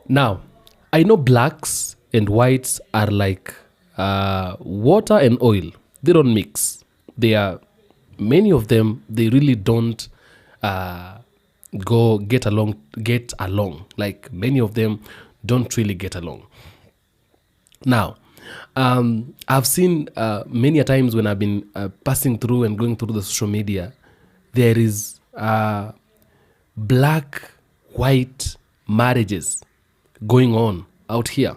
Now, I know blacks and whites are like water and oil. They don't mix. They are many of them. They really don't uh, go get along. Get along. Like many of them don't really get along. Now, I've seen many a times when I've been passing through and going through the social media, there is black white marriages going on out here.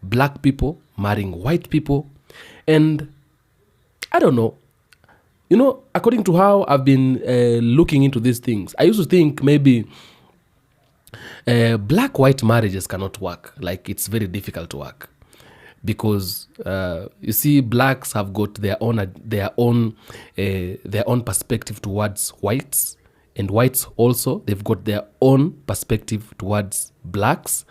Black people marrying white people. And I don't know, according to how I've been looking into these things, I used to think maybe black white marriages cannot work. Like it's very difficult to work because you see, blacks have got their own perspective towards whites, and whites also they've got their own perspective towards blacks,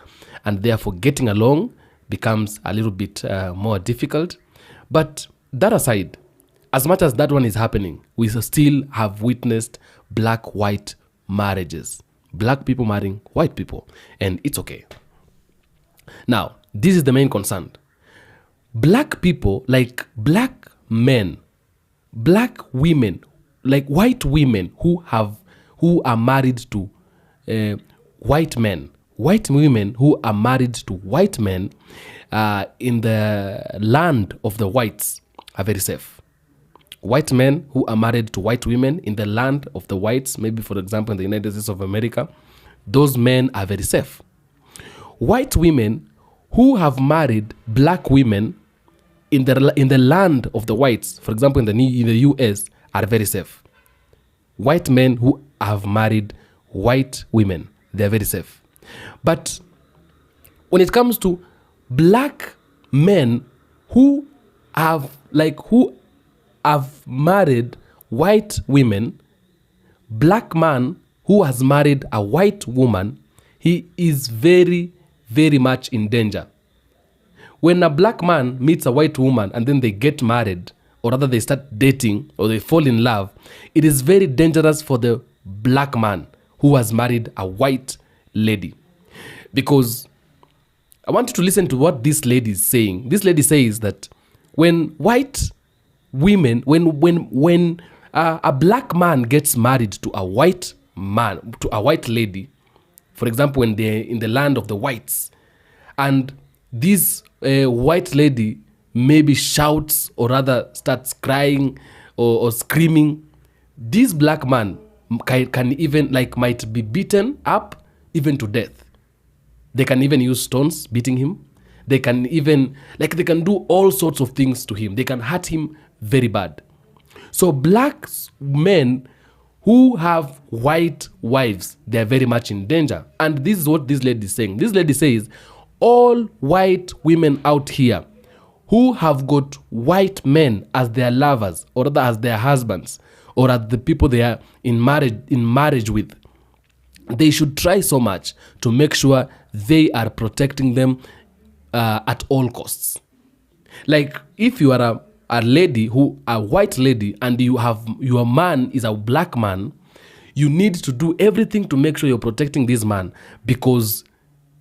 and therefore getting along becomes a little bit more difficult. But that aside, as much as that one is happening, we still have witnessed black white marriages, black people marrying white people, and it's okay. Now, this is the main concern. Black people, like black men, black women, like white women who are married to white men, white women who are married to white men in the land of the whites are very safe. White men who are married to white women in the land of the whites, maybe for example in the United States of America, those men are very safe. White women who have married black women in the land of the whites, for example in the US, are very safe. White men who have married white women, they're very safe. But when it comes to black men who have married white women, black man who has married a white woman, he is very, very much in danger. When a black man meets a white woman and then they get married, or rather they start dating or they fall in love, it is very dangerous for the black man who has married a white lady. Because I want you to listen to what this lady is saying. This lady says that when white women, when a black man gets married to a white man, to a white lady, for example, when they're in the land of the whites, and this white lady maybe shouts or rather starts crying or screaming, this black man can even might be beaten up even to death. They can even use stones beating him. They can even they can do all sorts of things to him. They can hurt him very bad. So black men who have white wives, they're very much in danger. And this is what this lady is saying. This lady says, all white women out here who have got white men as their lovers, or rather as their husbands, or as the people they are in marriage with, they should try so much to make sure they are protecting them at all costs. Like if you are a white lady, and your man is a black man, you need to do everything to make sure you're protecting this man, because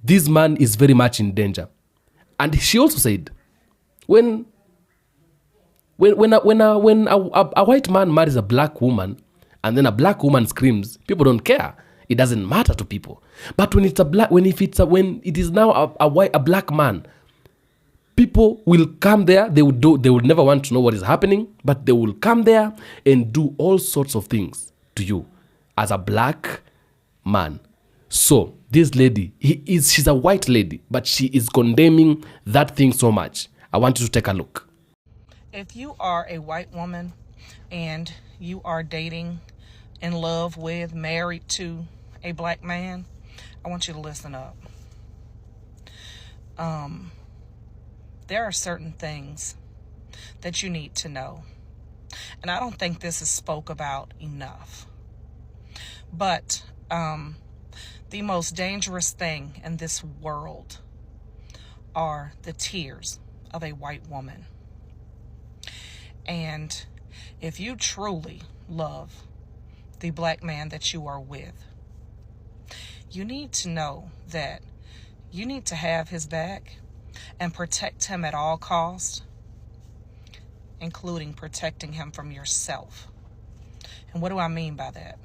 this man is very much in danger. And she also said, when a white man marries a black woman, and then a black woman screams, people don't care. It doesn't matter to people. But when it is now a black man, people will come there. They would never want to know what is happening, but they will come there and do all sorts of things to you as a black man. So this lady, she's a white lady, but she is condemning that thing so much. I want you to take a look. If you are a white woman and you are dating, in love with, married to a black man, I want you to listen up. There are certain things that you need to know. And I don't think this is spoke about enough. But the most dangerous thing in this world are the tears of a white woman. And if you truly love the black man that you are with, you need to know that You need to have his back and protect him at all costs, including protecting him from yourself. And what do I mean by that?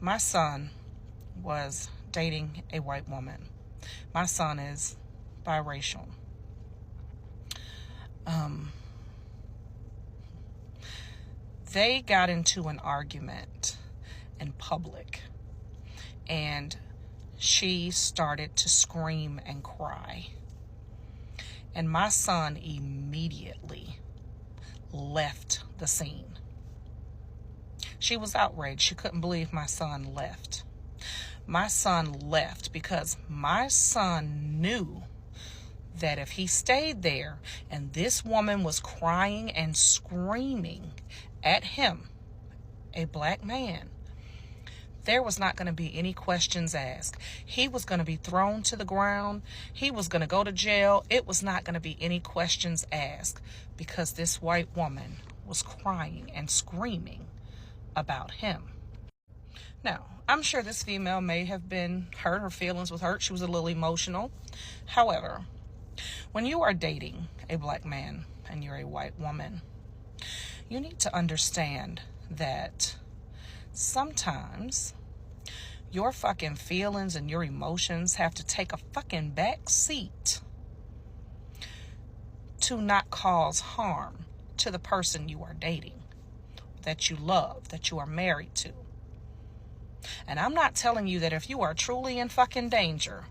My son was dating a white woman. My son is biracial. They got into an argument in public, and she started to scream and cry. And my son immediately left the scene. She was outraged. She couldn't believe my son left. My son left because my son knew that if he stayed there and this woman was crying and screaming at him, a black man, there was not going to be any questions asked. He was going to be thrown to the ground. He was going to go to jail. It was not going to be any questions asked because this white woman was crying and screaming about him. Now, I'm sure this female may have been hurt. Her feelings was hurt. She was a little emotional. However, when you are dating a black man and you're a white woman, you need to understand that sometimes your fucking feelings and your emotions have to take a fucking back seat to not cause harm to the person you are dating, that you love, that you are married to. And I'm not telling you that if you are truly in fucking danger,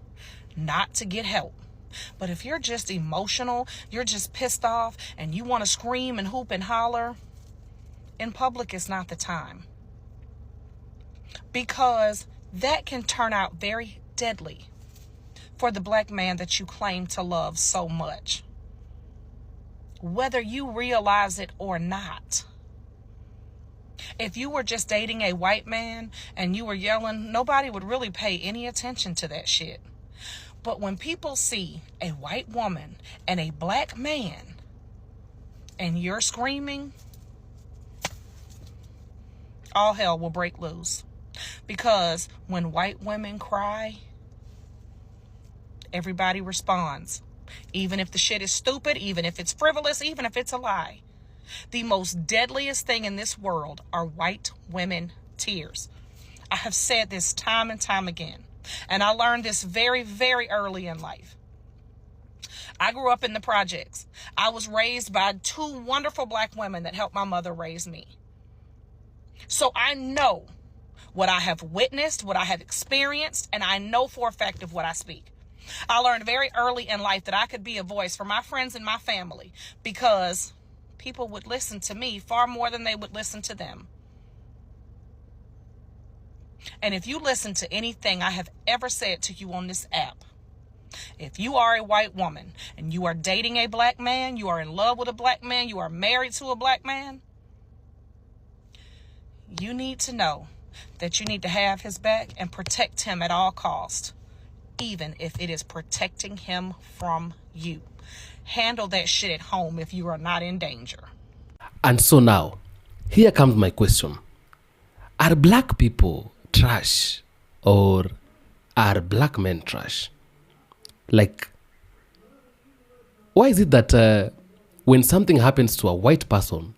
not to get help. But if you're just emotional, you're just pissed off, and you want to scream and hoop and holler, in public is not the time. Because that can turn out very deadly for the black man that you claim to love so much, whether you realize it or not. If you were just dating a white man and you were yelling, nobody would really pay any attention to that shit. But when people see a white woman and a black man and you're screaming, all hell will break loose. Because when white women cry, everybody responds. Even if the shit is stupid, even if it's frivolous, even if it's a lie. The most deadliest thing in this world are white women tears. I have said this time and time again. And I learned this very, very early in life. I grew up in the projects. I was raised by two wonderful black women that helped my mother raise me. So I know what I have witnessed, what I have experienced, and I know for a fact of what I speak. I learned very early in life that I could be a voice for my friends and my family because people would listen to me far more than they would listen to them. And if you listen to anything I have ever said to you on this app, if you are a white woman and you are dating a black man, you are in love with a black man, you are married to a black man, you need to know that you need to have his back and protect him at all costs, even if it is protecting him from you. Handle that shit at home if you are not in danger. And so now, here comes my question. Are black people trash or are black men trash? Like, why is it that when something happens to a white person,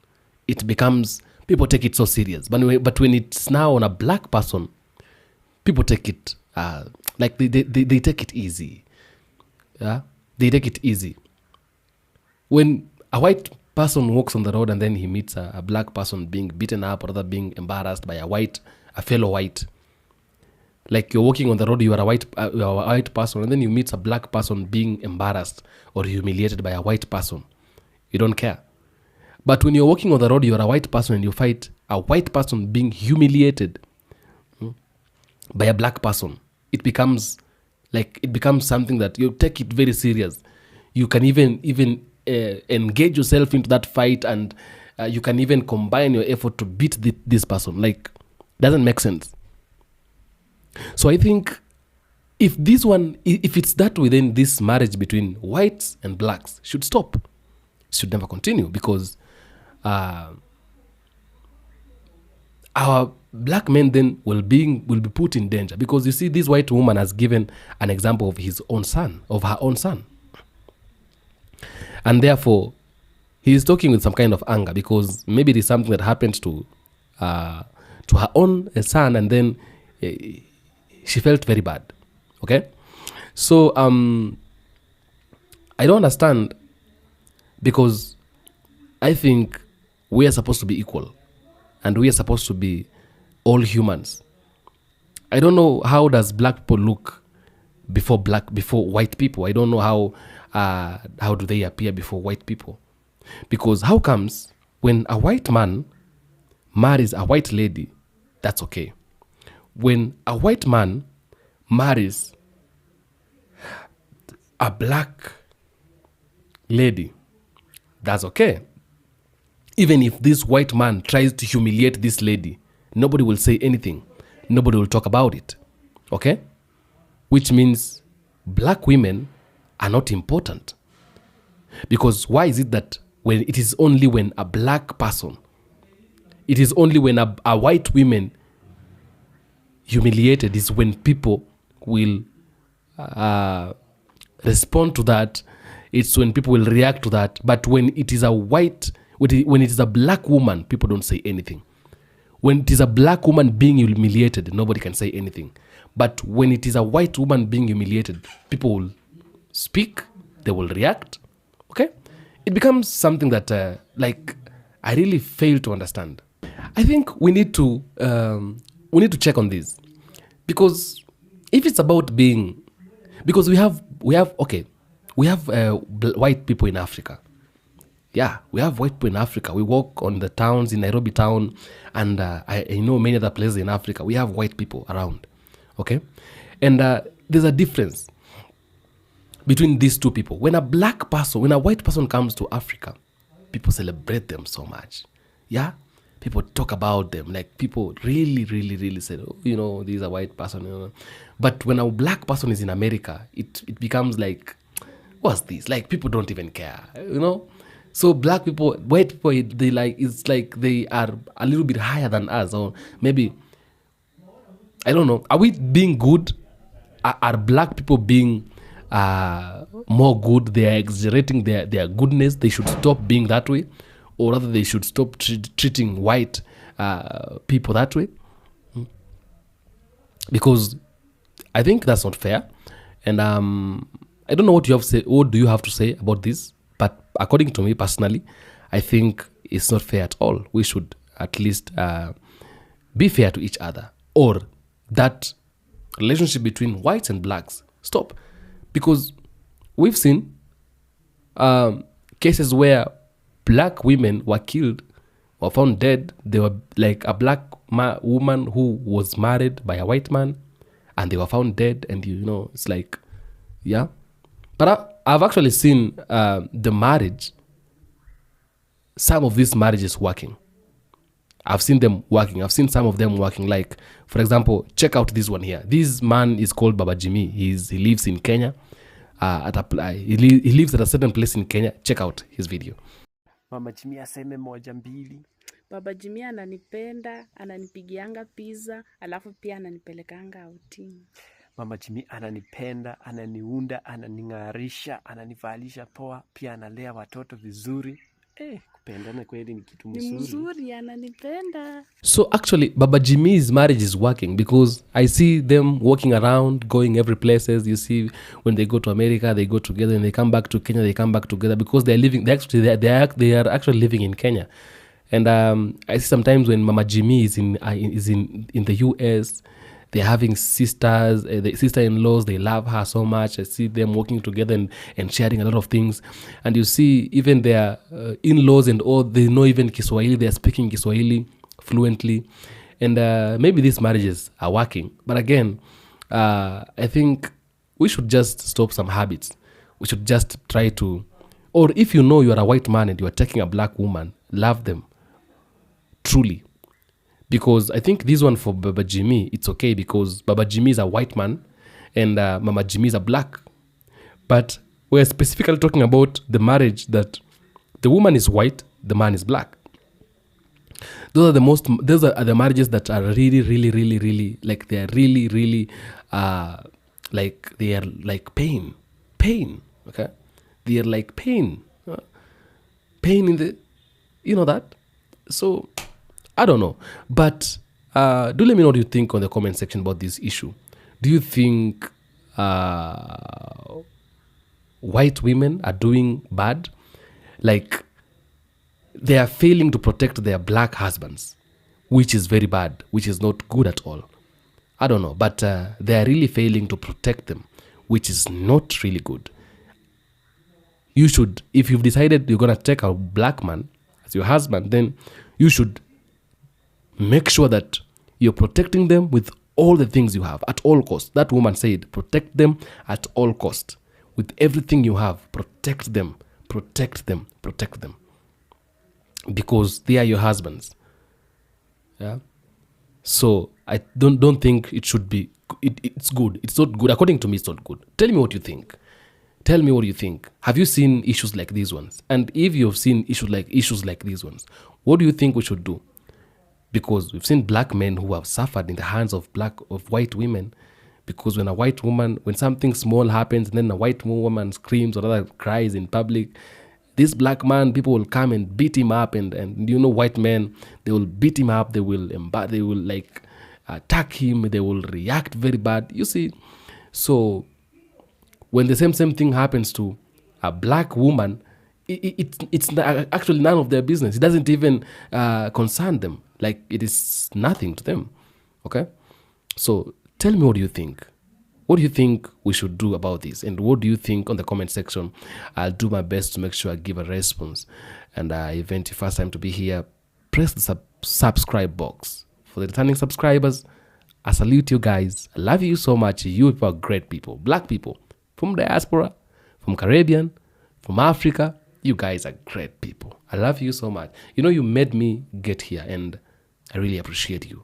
it becomes, people take it so serious. But when it's now on a black person, people take it, like they take it easy. Yeah? They take it easy. When a white person walks on the road and then he meets a black person being beaten up or rather being embarrassed by a fellow white. Like you're walking on the road, you're a white person, and then you meet a black person being embarrassed or humiliated by a white person. You don't care. But when you're walking on the road, you're a white person and you fight a white person being humiliated by a black person. It becomes something that you take it very serious. You can even engage yourself into that fight, and you can even combine your effort to beat this person. Like, doesn't make sense. So I think if it's that within this marriage between whites and blacks should stop, should never continue, because our black men then will be put in danger, because you see, this white woman has given an example of her own son, and therefore he is talking with some kind of anger, because maybe it is something that happened to her own son, and then she felt very bad. Okay, so I don't understand, because I think we are supposed to be equal, and we are supposed to be all humans. I don't know how does black people look before white people. I don't know how do they appear before white people, because how comes when a white man marries a white lady, that's okay. When a white man marries a black lady, that's okay. Even if this white man tries to humiliate this lady, nobody will say anything. Nobody will talk about it. Okay? Which means black women are not important. Because why is it that when it is only when a black person, it is only when a white woman humiliated is when people will respond to that. It's when people will react to that. But when it is when it is a black woman, people don't say anything. When it is a black woman being humiliated, nobody can say anything. But when it is a white woman being humiliated, people will speak, they will react. Okay? It becomes something that I really fail to understand. I think we need to check on this, because if it's about being, because we have white people in Africa. Yeah, we have white people in Africa. We walk on the towns in Nairobi town, and I know many other places in Africa. We have white people around, okay? And there's a difference between these two people. When a white person comes to Africa, people celebrate them so much. Yeah? People talk about them. Like, people really, really, really say, oh, this is a white person. But when a black person is in America, it becomes like, what's this? Like, people don't even care, So white people, it's like they are a little bit higher than us, or maybe, I don't know. Are we being good? Are black people being more good? They are exaggerating their goodness. They should stop being that way, or rather, they should stop treating white people that way. Because I think that's not fair, and I don't know what you have to say. What do you have to say about this? But according to me personally, I think it's not fair at all. We should at least be fair to each other, or that relationship between whites and blacks stop. Because we've seen cases where black women were killed or found dead. They were like a black woman who was married by a white man, and they were found dead. And it's like, yeah. But I've actually seen the marriage, some of these marriages working. I've seen them working. I've seen some of them working. Like, for example, check out this one here. This man is called Baba Jimmy. He lives in Kenya. He lives at a certain place in Kenya. Check out his video. Mama Jimmy aseme moja mbili. Baba Jimmy ananipenda, ananipigianga pizza, alafu pia ananipelekanga outing. Mama Jimmy ananipenda, ananiunda, ananing'arisha, ananivalisha poa, pia analea watoto vizuri. Kupendana kweli ni kitu mzuri. Ni mzuri, ananipenda. So actually, Baba Jimmy's marriage is working, because I see them walking around, going every places. You see, when they go to America, they go together, and they come back to Kenya, they come back together, because they're living. They are actually living in Kenya. And I see sometimes when Mama Jimmy is in the US, they're having sisters, the sister-in-laws, they love her so much. I see them working together and sharing a lot of things. And you see even their in-laws and all, they know even Kiswahili. They're speaking Kiswahili fluently. And maybe these marriages are working. But again, I think we should just stop some habits. We should just try to, or if you know you are a white man and you are taking a black woman, love them truly. Because I think this one for Baba Jimmy, it's okay, because Baba Jimmy is a white man and Mama Jimmy is a black. But we're specifically talking about the marriage that the woman is white, the man is black. Those are the marriages that are really, really, really, really, like they are really, really, like they are like pain. Okay, they are like pain. Pain in the, you know that. So I don't know, but do let me know what you think on the comment section about this issue. Do you think white women are doing bad? Like they are failing to protect their black husbands, which is very bad, which is not good at all. I don't know, but they are really failing to protect them, which is not really good. You should, if you've decided you're going to take a black man as your husband, then you should make sure that you're protecting them with all the things you have at all costs. That woman said, protect them at all costs. With everything you have, protect them, protect them, protect them. Because they are your husbands. Yeah. So I don't think it should be. It's good. It's not good. According to me, it's not good. Tell me what you think. Tell me what you think. Have you seen issues like these ones? And if you've seen issues like these ones, what do you think we should do? Because we've seen black men who have suffered in the hands of white women. Because when something small happens, and then a white woman screams or rather cries in public, this black man, people will come and beat him up, and you know, white men, they will beat him up, they will like attack him, they will react very bad. You see, so when the same thing happens to a black woman, it's actually none of their business. It doesn't even concern them. Like it is nothing to them. Okay, so tell me, what do you think? What do you think we should do about this? And what do you think on the comment section? I'll do my best to make sure I give a response. And if it's your first time to be here, press the subscribe box. For the returning subscribers, I salute you guys. I love you so much. You people are great people. Black people from diaspora, from Caribbean, from Africa. You guys are great people. I love you so much. You know, you made me get here, and I really appreciate you.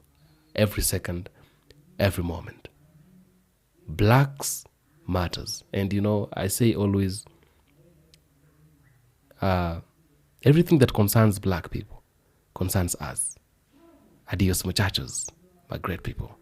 Every second, every moment. Blacks matters. And you know, I say always, everything that concerns black people concerns us. Adios muchachos, my great people.